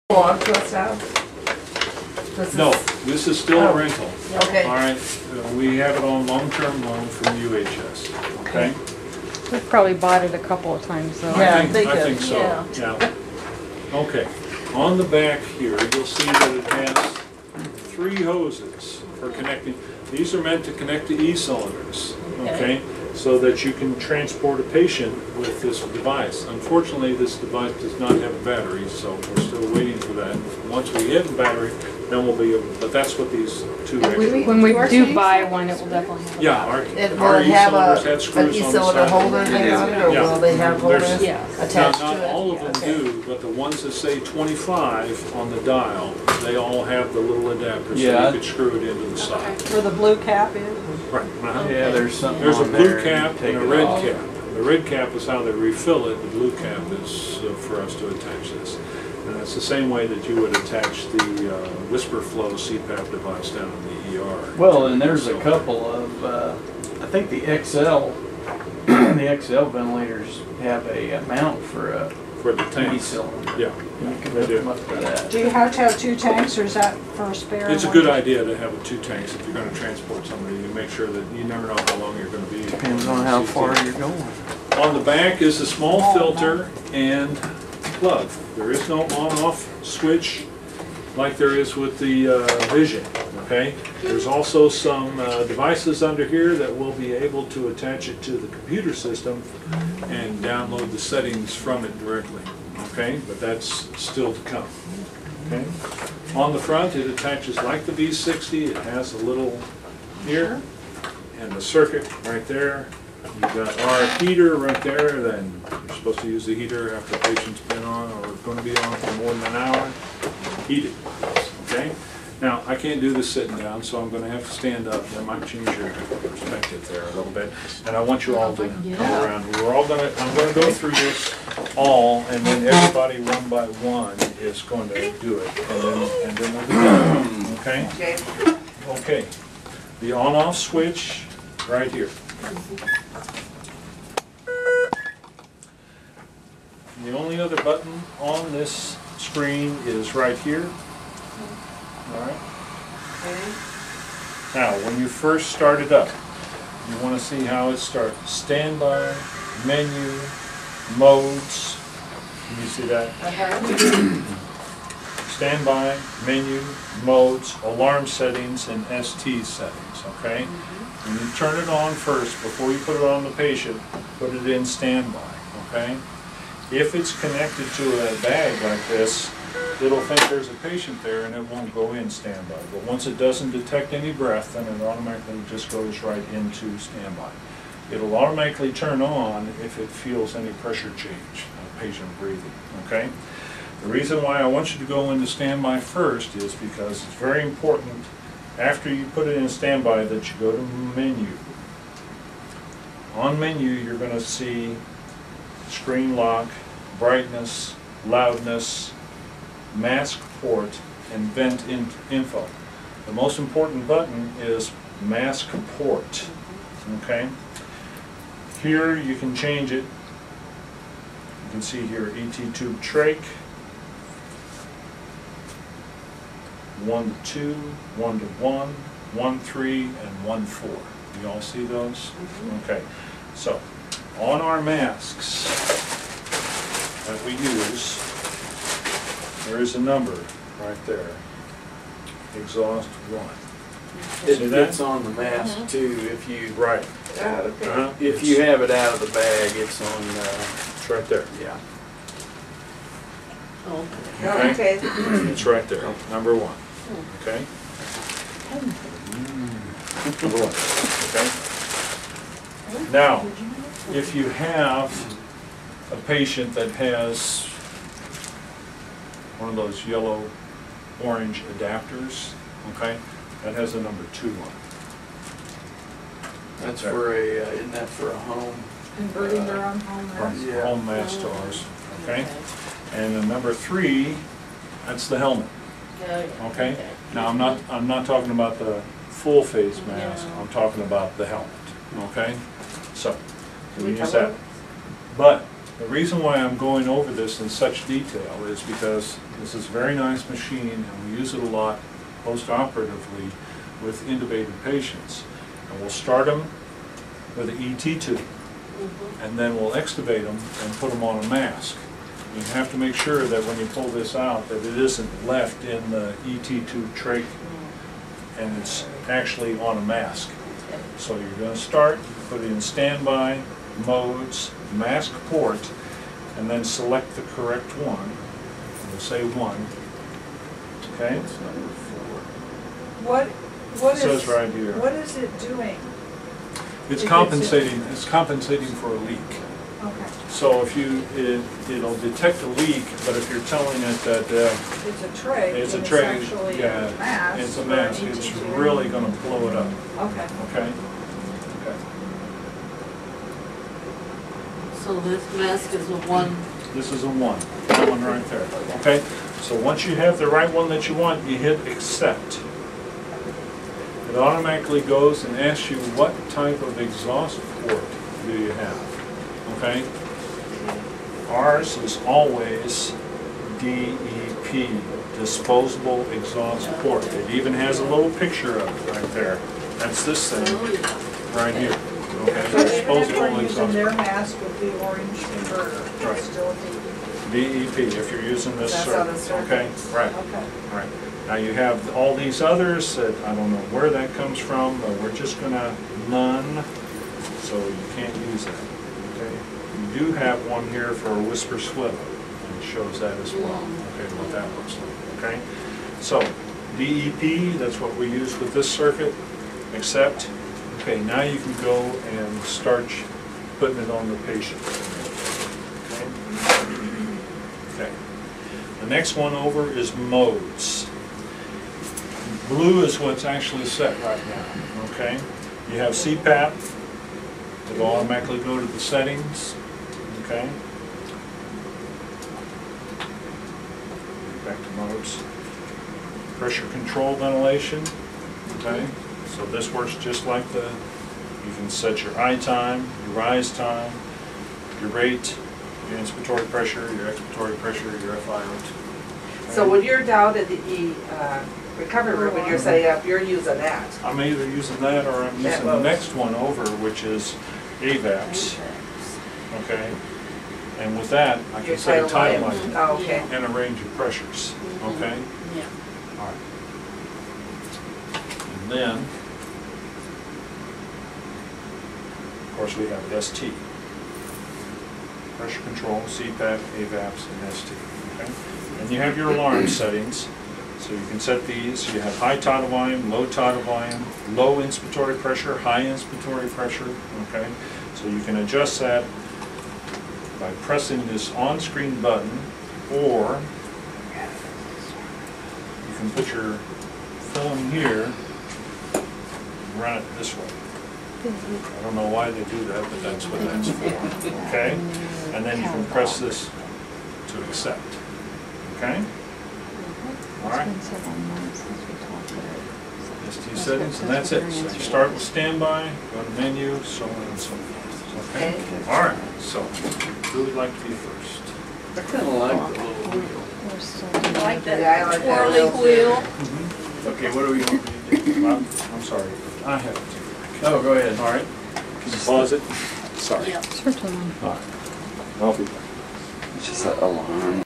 belong to us now? No, this is still a rental. Okay. All right, we have it on long-term loan from UHS, okay? We've probably bought it a couple of times though. Yeah. I think so, yeah. Okay, on the back here, you'll see that it has 3 hoses for connecting. These are meant to connect to e-cylinders, okay? So that you can transport a patient with this device. Unfortunately, this device does not have a battery, so we're still waiting for that. Once we get a battery, then we'll be able, but that's what these 2 extra. When we do buy one, it will definitely have. Yeah, our Will it have e-cylinders have an screws on the e-cylinder side. holder there on it, or Yeah. will they have There's- holders Yes. attached to Not it? all of them do, but the ones that say 25 on the dial, they all have the little adapter, so Yeah. you could screw it into the side. Where the blue cap is? Right. Yeah, there's something There's a on blue there. cap Take and a it red off. cap. The red cap is how they refill it, the blue cap is for us to attach this. And it's the same way that you would attach the whisper flow CPAP device down in the ER. Well, and there's a couple of, I think the XL, the XL ventilators have a mount for a For the tank. e-cylinder. Yeah. You can hook them up to that. Do you have to have 2 tanks, or is that for a spare? It's a one? good idea to have 2 tanks if you're going to transport somebody. You make sure that you never know how long you're going to be. Depends on how far you're going. On the back is a small filter and plug. There is no on-off switch like there is with the Vision, okay? There's also some devices under here that will be able to attach it to the computer system and download the settings from it directly, okay? But that's still to come, okay? On the front, it attaches like the V60. It has a little here and the circuit right there. You've got our heater right there, then you're supposed to use the heater after the patient's been on or going to be on for more than an hour. Heat it, okay? Now, I can't do this sitting down, so I'm going to have to stand up. That might change your perspective there a little bit. And I want you all to come around. I'm going to go through this all, and then everybody one by one is going to do it. And then we'll be done, okay? Okay. Okay. The on-off switch right here. The only other button on this screen is right here. All right. Now, when you first start it up, you want to see how it starts. Standby, menu, modes. Can you see that? Standby, menu, modes, alarm settings, and ST settings, okay? When you turn it on first, before you put it on the patient, put it in standby, okay? If it's connected to a bag like this, it'll think there's a patient there and it won't go in standby. But once it doesn't detect any breath, then it automatically just goes right into standby. It'll automatically turn on if it feels any pressure change, patient breathing, okay? The reason why I want you to go into standby first is because it's very important after you put it in standby that you go to menu. On menu, you're going to see screen lock, brightness, loudness, mask port, and vent info. The most important button is mask port, okay? Here you can change it. You can see here ET tube trach, 1 to 2, 1 to 1, 1 3, and 1 4. You all see those? Okay. So, on our masks that we use, there is a number right there. Exhaust 1. It See that? fits on the mask too. If you Okay. if you have it out of the bag, it's on. It's right there. Yeah. Okay. It's right there. Number 1. Okay? Number 1. Okay? Now, if you have a patient that has one of those yellow-orange adapters, okay, that has a number 2 on it. That's for a. Isn't that for a home? Converting their own home mask. Yeah. Home mask stores, okay? And the number 3, that's the helmet, okay? Now, I'm not talking about the full face mask, I'm talking about the helmet, okay? So, we use that. But The reason why I'm going over this in such detail is because This is a very nice machine, and we use it a lot post-operatively with intubated patients. And we'll start them with an ET tube, and then we'll extubate them and put them on a mask. You have to make sure that when you pull this out, that it isn't left in the ET tube trach, and it's actually on a mask. So you're going to start, put it in standby, modes, mask port, and then select the correct one. We'll say 1. Okay? What It says is, right here. what is it doing? It's If compensating. It's compensating for a leak. Okay. So if it'll detect a leak, but if you're telling it that It's a tray. it's a and tray, It's actually yeah, a mask. it's a for mask. an It's ET2. really going to blow it up. Okay. Okay. Okay. So this mask is a 1. This is a 1. That one right there. Okay. So once you have the right one that you want, you hit accept. It automatically goes and asks you what type of exhaust port do you have. Okay? Ours is always DEP, disposable exhaust port. It even has a little picture of it right there. That's this thing right here. Okay? So even if Disposable we're using exhaust their port. mask with the orange converter, Right. it's still a DEP, if you're using this That's on the circuit. circuit. Okay? Right. Okay. Right. Now you have all these others that I don't know where that comes from, but we're just gonna none, so you can't use that. Okay. You do have one here for a whisper swivel, and it shows that as well. Okay, what that looks like. Okay. So DEP, that's what we use with this circuit. Accept. Okay. Now you can go and start putting it on the patient. Okay. Okay. The next one over is modes. Blue is what's actually set right now, okay? You have CPAP, it'll automatically go to the settings, okay? Back to modes. Pressure control ventilation, okay? So this works just like you can set your I time, your rise time, your rate, your inspiratory pressure, your expiratory pressure, your FI rate. So when you're down at the recovery room, when you're setting up, you're using that. I'm either using that or I'm That using the modes. next one over, which is AVAPs, okay? And with that, I Your can set a tidal line. line Oh, okay. and a range of pressures, okay? Yeah. All right. And then, of course, we have ST. Pressure control, CPAP, AVAPs, and ST, okay? And you have your alarm settings. So you can set these. You have high tidal volume, low low inspiratory pressure, high inspiratory pressure, okay? So you can adjust that by pressing this on-screen button, or you can put your phone here and run it this way. I don't know why they do that, but that's what that's for, okay? And then you can press this to accept, okay? All right. ST settings, and that's it. So you start with standby, go to menu, so on and so forth. Okay? All right, so who would like to be first? I kind of like the little wheel. Like Yeah, I that like that twirly wheel, too. wheel. Okay, what do we want me to do? I'm sorry, I have it. Oh, go ahead. All right, can you pause it? Sorry. Yeah. All right, I'll be back. It's just that alarm.